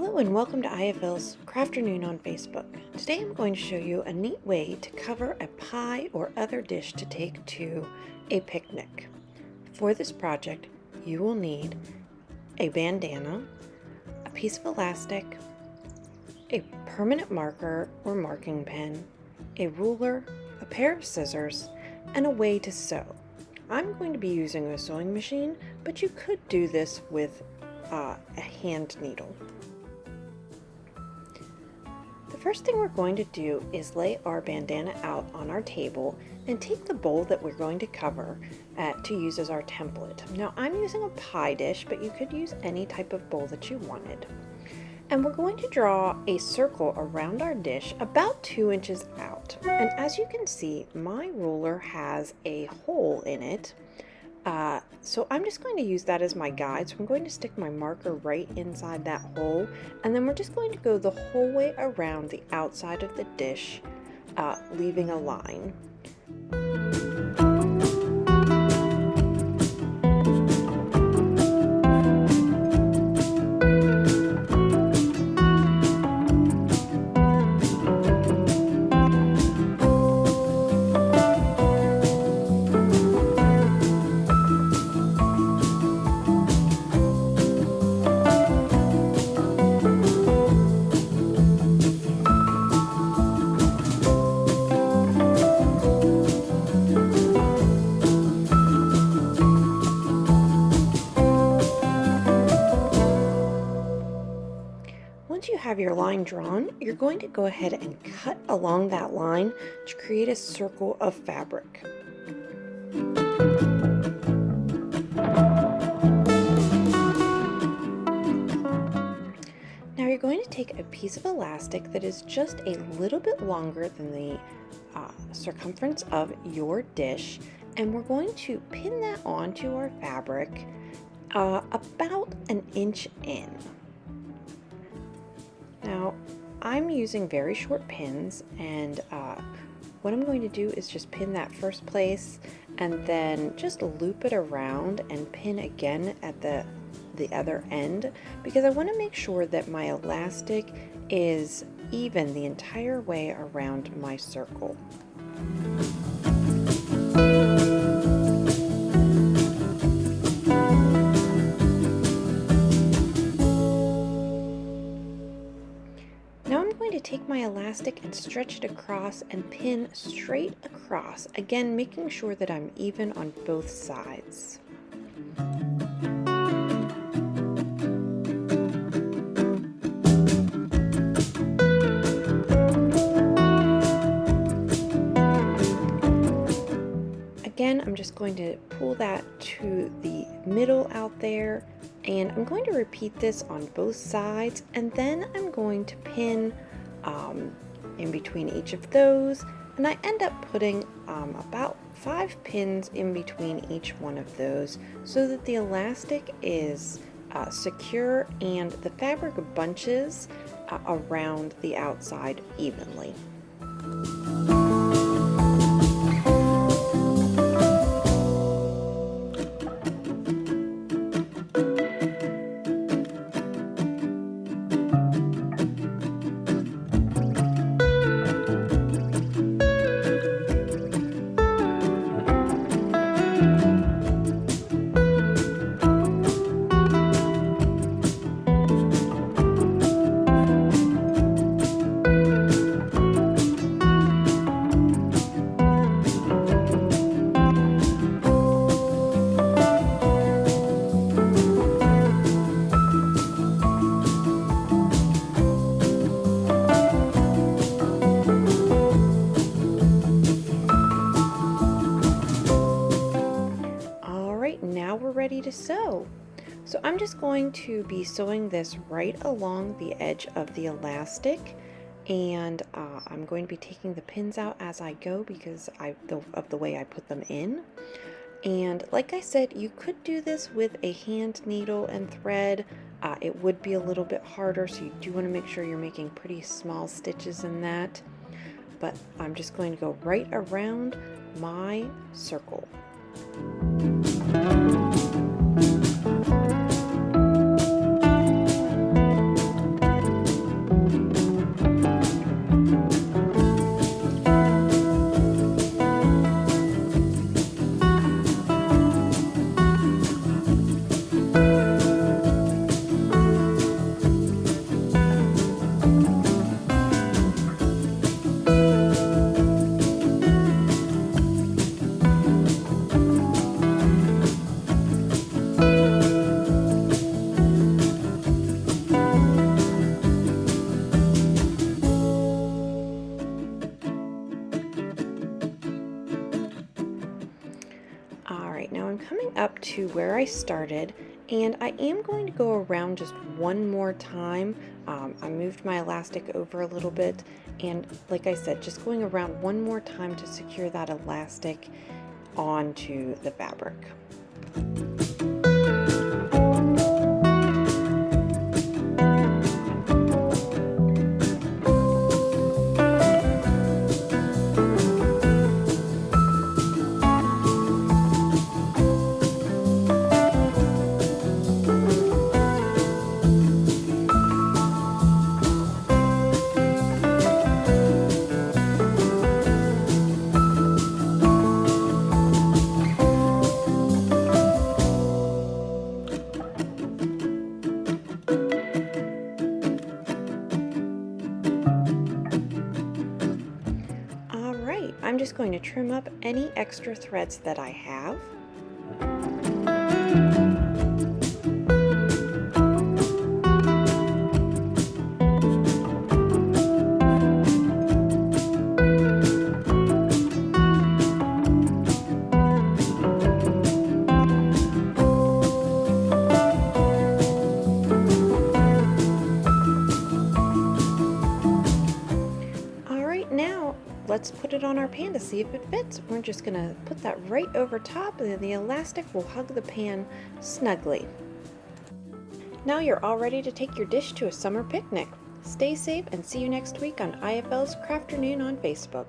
Hello and welcome to IFL's Crafternoon on Facebook. Today I'm going to show you a neat way to cover a pie or other dish to take to a picnic. For this project, you will need a bandana, a piece of elastic, a permanent marker or marking pen, a ruler, a pair of scissors, and a way to sew. I'm going to be using a sewing machine, but you could do this with a hand needle. The first thing we're going to do is lay our bandana out on our table and take the bowl that we're going to cover to use as our template. Now I'm using a pie dish, but you could use any type of bowl that you wanted. And we're going to draw a circle around our dish about 2 inches out. And as you can see, my ruler has a hole in it. So I'm just going to use that as my guide. So I'm going to stick my marker right inside that hole, and then we're just going to go the whole way around the outside of the dish, leaving a line. Once you have your line drawn, you're going to go ahead and cut along that line to create a circle of fabric. Now you're going to take a piece of elastic that is just a little bit longer than the circumference of your dish, and we're going to pin that onto our fabric about 1 inch in. Now, I'm using very short pins, and what I'm going to do is just pin that first place and then just loop it around and pin again at the other end, because I want to make sure that my elastic is even the entire way around my circle. Now I'm going to take my elastic and stretch it across and pin straight across, again making sure that I'm even on both sides. Again, I'm just going to pull that to the middle out there, and I'm going to repeat this on both sides, and then I'm going to pin in between each of those, and I end up putting about 5 pins in between each one of those so that the elastic is secure and the fabric bunches around the outside evenly. Now we're ready to sew. So I'm just going to be sewing this right along the edge of the elastic, and I'm going to be taking the pins out as I go because of the way I put them in. And like I said, you could do this with a hand needle and thread. It would be a little bit harder, so you do want to make sure you're making pretty small stitches in that. But I'm just going to go right around my circle. up to where I started, and I am going to go around just one more time. I moved my elastic over a little bit, and like I said, just going around one more time to secure that elastic onto the fabric. Alright, I'm just going to trim up any extra threads that I have. Now let's put it on our pan to see if it fits. We're just going to put that right over top, and then the elastic will hug the pan snugly. Now you're all ready to take your dish to a summer picnic. Stay safe and see you next week on IFL's Crafternoon on Facebook.